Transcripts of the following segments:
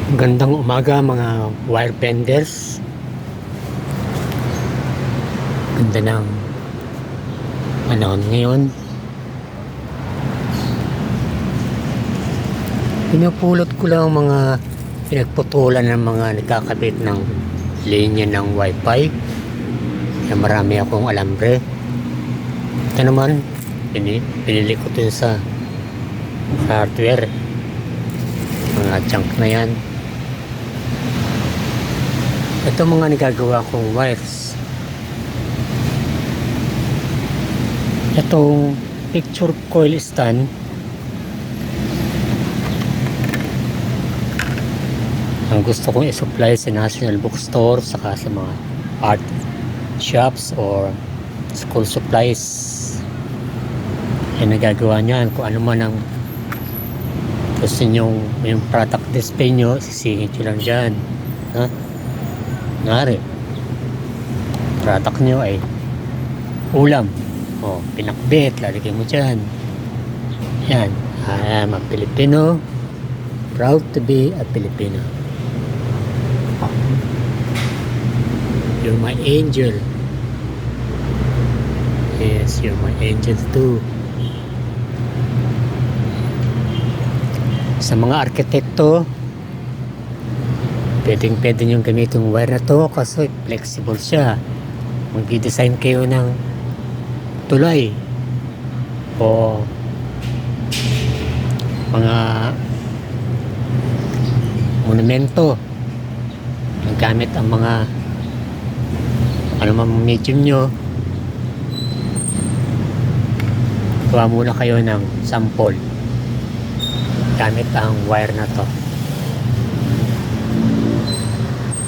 Magandang umaga mga wire benders. Ganda ng panahon ngayon. Pinupulot ko lang mga pinagputulan ng mga nagkakabit ng linya ng wifi na marami akong alambre. Ito naman pinili ko din sa hardware, mga junk na yan. Ito mga nagagawa kong wires. Itong picture coil stand, ang gusto kong i-supply sa National Bookstore saka sa mga art shops or school supplies. Yan nagagawa niyan. Kung ano man ang gusto nyo, yung product display nyo, sisingit nyo lang dyan. Ha? Ngari, product nyo ay ulam. O, pinakbit, lalagay mo dyan. Yan. I am a Filipino. Proud to be a Filipino. You're my angel. Yes, you're my angel too. Sa mga arkitekto, pwede nyo gamitin wire na to kasi flexible siya. Mag-design kayo ng tulay o mga monumento, gamit ang mga medium nyo. Gawa muna kayo ng sample gamit ang wire na to.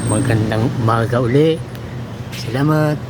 Magandang umaga uli. Salamat.